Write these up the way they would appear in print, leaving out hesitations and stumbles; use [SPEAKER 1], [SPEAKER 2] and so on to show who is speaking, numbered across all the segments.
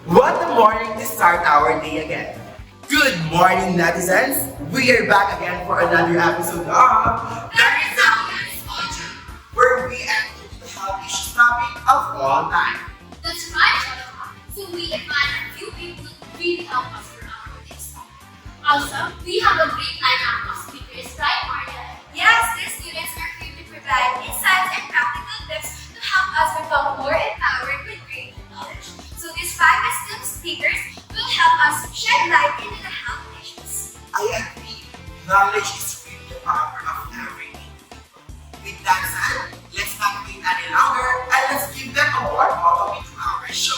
[SPEAKER 1] What a morning to start our day again. Good morning, netizens. We are back again for another episode of the Rizalians Podium, where we enter the health issues topic of all time.
[SPEAKER 2] That's right, Jonathan. So we invite a few people to really help us for our next topic. Also, we have a great lineup of speakers, right, Maria?
[SPEAKER 3] Yes, these students are here to provide insights and practical tips to help us become more empowered with great knowledge. So these five esteemed speakers will help us shed light into the health issues.
[SPEAKER 1] I agree. Knowledge is really the power of everything. With that said, let's not wait any longer and let's give them a warm welcome to our show.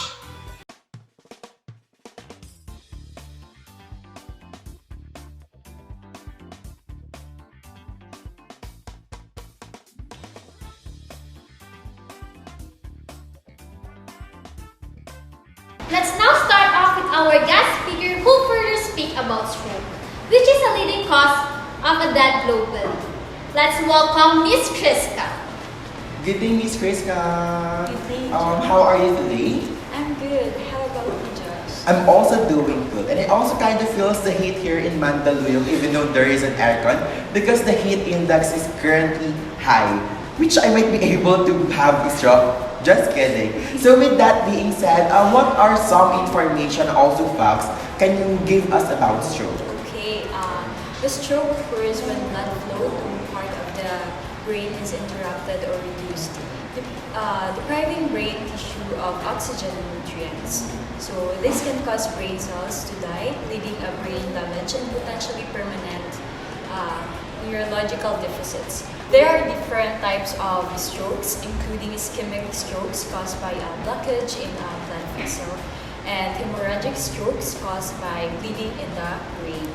[SPEAKER 2] Let's now start off with our guest speaker who will further speak about stroke, which is a leading cause of a death globally. Let's welcome Miss Triska.
[SPEAKER 4] Good day, Miss Kriska.
[SPEAKER 5] Good day,
[SPEAKER 4] How are you today?
[SPEAKER 5] I'm good. How about you, Josh?
[SPEAKER 4] I'm also doing good. And it also kind of feels the heat here in Mandaluyong even though there is an aircon because the heat index is currently high, which I might be able to have a stroke. Just kidding. So with that being said, what are some information, also facts, can you give us about stroke?
[SPEAKER 5] Okay, the stroke occurs when blood flow to part of the brain is interrupted or reduced, depriving brain tissue of oxygen and nutrients. So this can cause brain cells to die, leading a brain damage and potentially permanent neurological deficits. There are different types of strokes, including ischemic strokes caused by a blockage in a blood vessel, and hemorrhagic strokes caused by bleeding in the brain.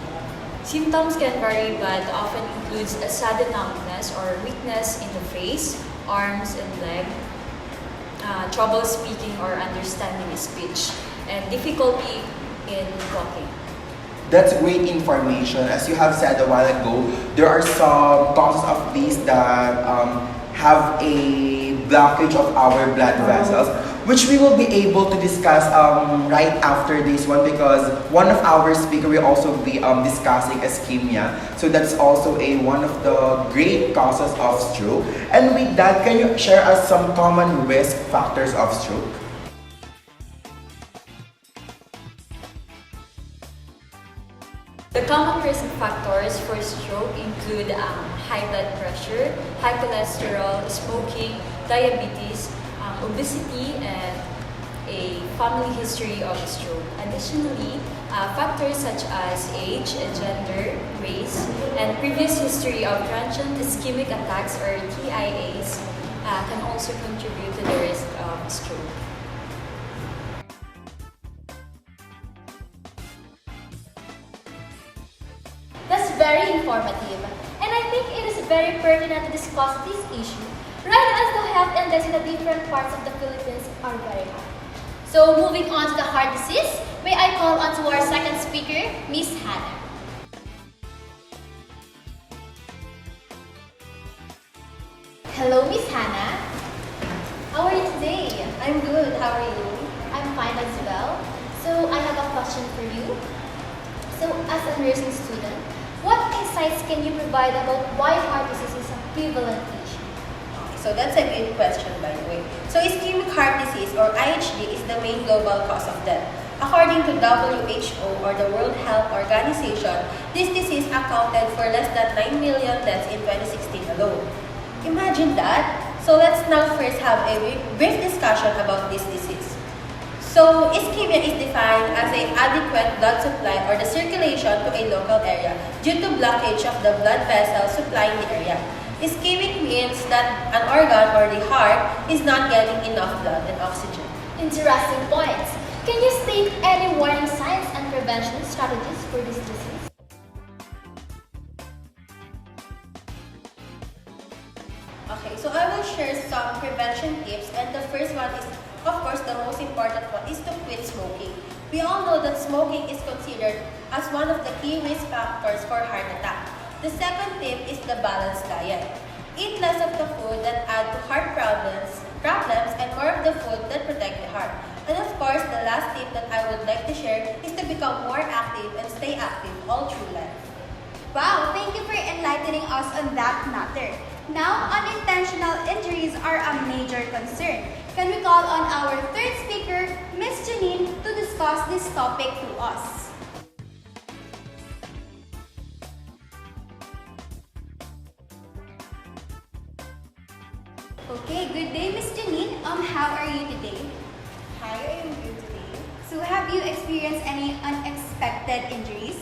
[SPEAKER 5] Symptoms can vary but often includes a sudden numbness or weakness in the face, arms, and leg, trouble speaking or understanding speech, and difficulty in walking.
[SPEAKER 4] That's great information. As you have said a while ago, there are some causes of these that have a blockage of our blood vessels, which we will be able to discuss right after this one because one of our speakers will also be discussing ischemia. So that's also one of the great causes of stroke. And with that, can you share us some common risk factors of stroke?
[SPEAKER 5] The common risk factors for stroke include high blood pressure, high cholesterol, smoking, diabetes, obesity, and a family history of stroke. Additionally, factors such as age, gender, race, and previous history of transient ischemic attacks or TIAs can also contribute to the risk of stroke.
[SPEAKER 2] That's very informative, and I think it is very pertinent to discuss this issue, right as the health index in the different parts of the Philippines are very high. So moving on to the heart disease, may I call on to our second speaker, Miss Hannah. Hello, Miss Hannah. How are you today?
[SPEAKER 3] I'm good. How are you?
[SPEAKER 2] I'm fine as well. So I have a question for you. So as a nursing student, what insights can you provide about why heart disease is a prevalent issue?
[SPEAKER 3] So that's a good question, by the way. So ischemic heart disease or IHD is the main global cause of death. According to WHO or the World Health Organization, this disease accounted for less than 9 million deaths in 2016 alone. Imagine that! So let's now first have a brief discussion about this disease. So, ischemia is defined as an adequate blood supply or the circulation to a local area due to blockage of the blood vessel supplying the area. Ischemic means that an organ or the heart is not getting enough blood and oxygen.
[SPEAKER 2] Interesting points. Can you state any warning signs and prevention strategies for this disease?
[SPEAKER 3] Okay, so I will share some prevention tips, and the first one is, of course, the most important one is to quit smoking. We all know that smoking is considered as one of the key risk factors for heart attack. The second tip is the balanced diet. Eat less of the food that add to heart problems and more of the food that protect the heart. And of course, the last tip that I become more active and stay active all through life.
[SPEAKER 2] Wow, thank you for enlightening us on that matter. Now, unintentional injuries are a major concern. Can we call on our third speaker, Miss Janine, to discuss this topic to us? Okay, good day, Miss Janine. How are you today?
[SPEAKER 3] Hi, I am good today.
[SPEAKER 2] So, have you experienced any unexpected injuries?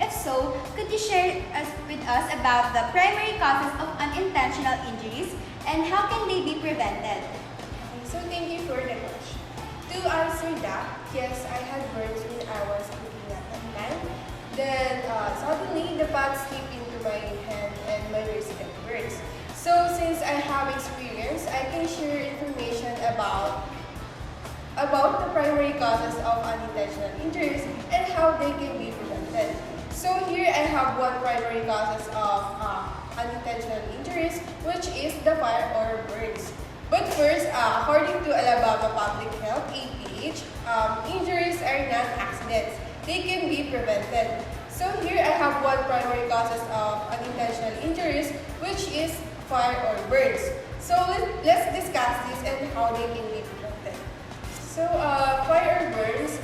[SPEAKER 2] If so, could you share with us about the primary causes of unintentional injuries and how can they be prevented?
[SPEAKER 6] Okay, so thank you for the question. To answer that, yes, I had burns when I was looking at the land. Then suddenly the pot slipped into my hand and my wrist got burns. So since I have experience, I can share information about the primary causes of unintentional injuries and how they can be prevented. So here I have one primary causes of unintentional injuries, which is the fire or burns. But first, according to Alabama Public Health (APH), injuries are not accidents; they can be prevented. So here I have one primary causes of unintentional injuries, which is fire or burns. So let's discuss this and how they can be prevented. So, fire or burns,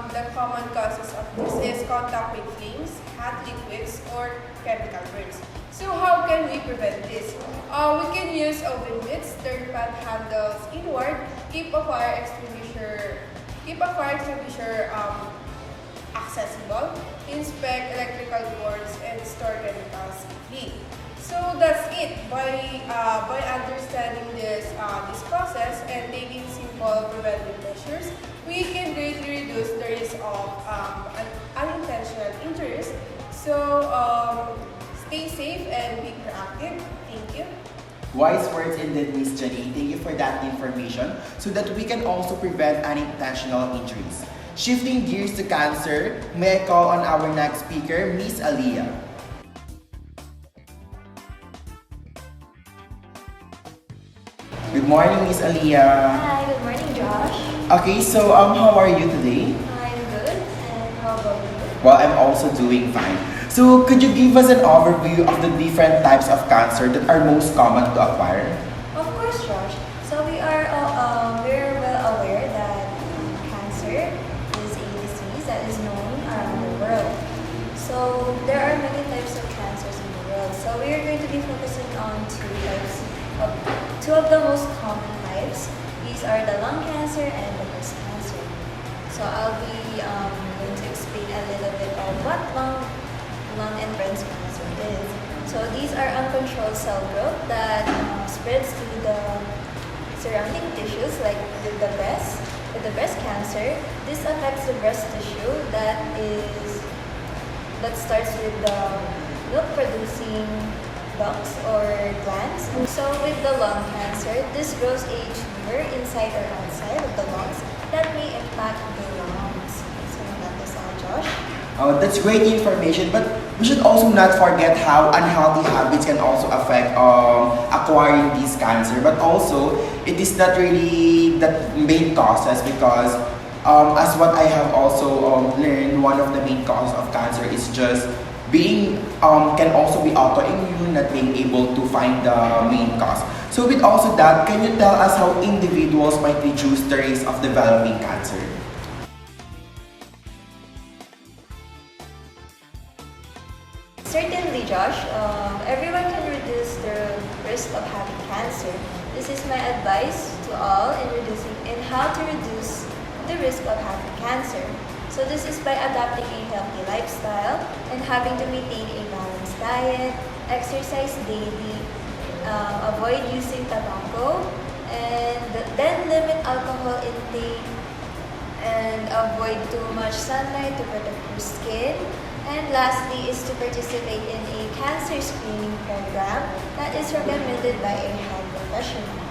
[SPEAKER 6] the common causes of this is contact with flames, hot liquids, or chemical burns. So, how can we prevent this? We can use oven mitts, turn pan handles inward, keep a fire extinguisher accessible, inspect electrical cords, and store chemicals safely. So that's it. By understanding this process and taking simple preventive measures, we can greatly reduce the risk of unintentional injuries. So stay safe and be proactive. Thank you.
[SPEAKER 4] Wise words indeed, Miss Jenny. Thank you for that information so that we can also prevent unintentional injuries. Shifting gears to cancer, may I call on our next speaker, Miss Aliyah. Good morning, Miss Aliyah.
[SPEAKER 5] Hi, good morning, Josh.
[SPEAKER 4] Okay, so how are you today?
[SPEAKER 5] I'm good, and how about you?
[SPEAKER 4] Well, I'm also doing fine. So, could you give us an overview of the different types of cancer that are most common to acquire?
[SPEAKER 5] Of course, Josh. So we're well aware that cancer is a disease that is known around the world. So there are many types of cancers in the world. So we are going to be focusing on two of the most common types. These are the lung cancer and the breast cancer. So I'll be going to explain a little bit of what lung and breast cancer is. So these are uncontrolled cell growth that spreads to the surrounding tissues like with the breast. With the breast cancer, this affects the breast tissue that starts with the milk-producing ducts or glands. So with the lung cancer, this grows a tumor inside or outside of the lungs that may impact the lungs. So that is all, Josh.
[SPEAKER 4] Oh, that's great information, but we should also not forget how unhealthy habits can also affect acquiring this cancer. But also, it is not really the main causes because as what I have also learned, one of the main causes of cancer is just being can also be autoimmune, not being able to find the main cause. So with also that, can you tell us how individuals might reduce the risk of developing cancer?
[SPEAKER 5] Certainly, Josh. Everyone can reduce the risk of having cancer. This is my advice to all in how to reduce the risk of having cancer. So this is by adopting a healthy lifestyle and having to maintain a balanced diet, exercise daily, avoid using tobacco, and then limit alcohol intake, and avoid too much sunlight to protect your skin. And lastly is to participate in a cancer screening program that is recommended by a health professional.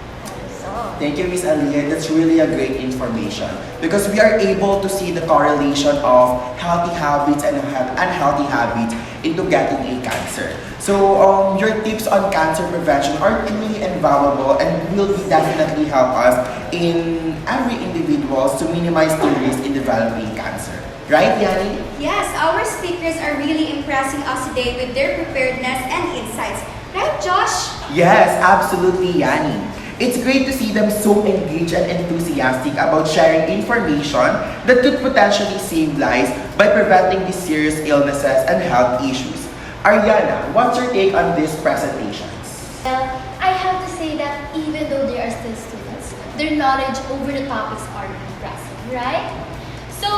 [SPEAKER 4] Thank you, Miss Aliyah. That's really a great information because we are able to see the correlation of healthy habits and unhealthy habits into getting a cancer. So your tips on cancer prevention are truly invaluable and will definitely help us in every individuals to minimize the risk in developing cancer. Right, Yani?
[SPEAKER 7] Yes, our speakers are really impressing us today with their preparedness and insights. Right, Josh?
[SPEAKER 4] Yes, absolutely, Yani. It's great to see them so engaged and enthusiastic about sharing information that could potentially save lives by preventing these serious illnesses and health issues. Ariana, what's your take on these presentations?
[SPEAKER 2] Well, I have to say that even though they are still students, their knowledge over the topics are impressive, right? So,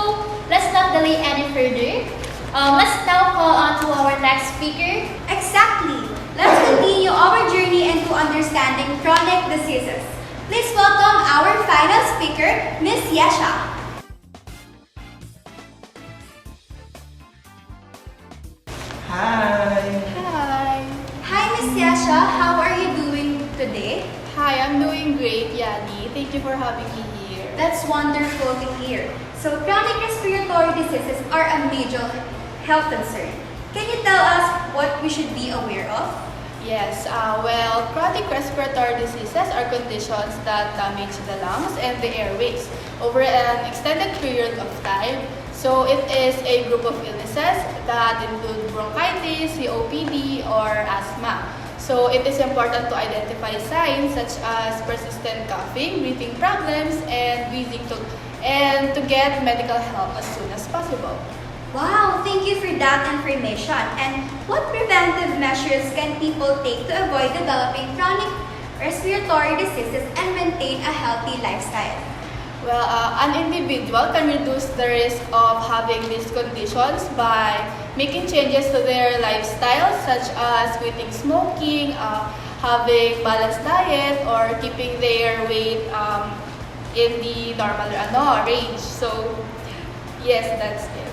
[SPEAKER 2] let's not delay any further. Let's now call on to our next speaker.
[SPEAKER 7] Exactly. Let's continue our journey into understanding chronic diseases. Please welcome our final speaker, Miss Yesha.
[SPEAKER 4] Hi!
[SPEAKER 8] Hi.
[SPEAKER 7] Hi, Miss Yesha. How are you doing today?
[SPEAKER 8] Hi, I'm doing great, Yani. Thank you for having me here.
[SPEAKER 7] That's wonderful to hear. So, chronic respiratory diseases are a major health concern. Can you tell us what we should be aware of?
[SPEAKER 8] Yes, well, chronic respiratory diseases are conditions that damage the lungs and the airways over an extended period of time. So it is a group of illnesses that include bronchitis, COPD, or asthma. So it is important to identify signs such as persistent coughing, breathing problems, and wheezing and to get medical help as soon as possible.
[SPEAKER 7] Wow, thank you for that information. And what preventive measures can people take to avoid developing chronic respiratory diseases and maintain a healthy lifestyle?
[SPEAKER 8] Well, an individual can reduce the risk of having these conditions by making changes to their lifestyle, such as quitting smoking, having balanced diet, or keeping their weight in the normal range. So, yes, that's it.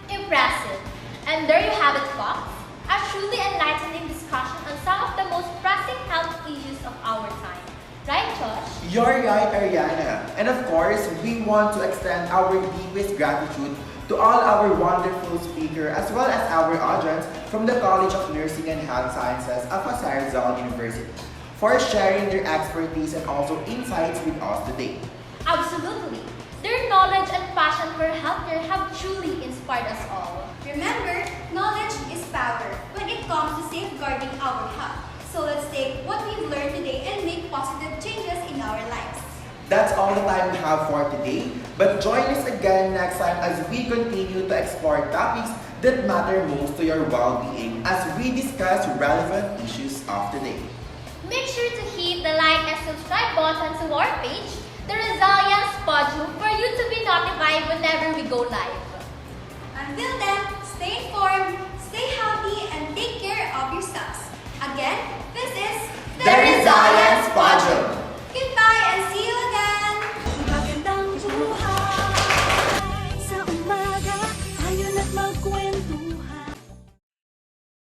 [SPEAKER 2] Impressive. And there you have it, folks. A truly enlightening discussion on some of the most pressing health issues of our time. Right, Josh?
[SPEAKER 4] You're right, Ariana. And of course, we want to extend our deepest gratitude to all our wonderful speakers as well as our audience from the College of Nursing and Health Sciences of Rizalians University for sharing their expertise and also insights with us today.
[SPEAKER 2] Absolutely. Their knowledge and passion for healthcare have truly inspired us all.
[SPEAKER 7] Remember, knowledge is power when it comes to safeguarding our health. So let's take what we've learned today and make positive changes in our lives.
[SPEAKER 4] That's all the time we have for today, but join us again next time as we continue to explore topics that matter most to your well-being as we discuss relevant issues of today.
[SPEAKER 2] Make sure to hit the like and subscribe button to our page, the Rizalians Podium, for you to be notified whenever we go live.
[SPEAKER 7] Until then, stay informed, stay healthy, and take care of yourselves. Again, this is
[SPEAKER 4] The Rizalians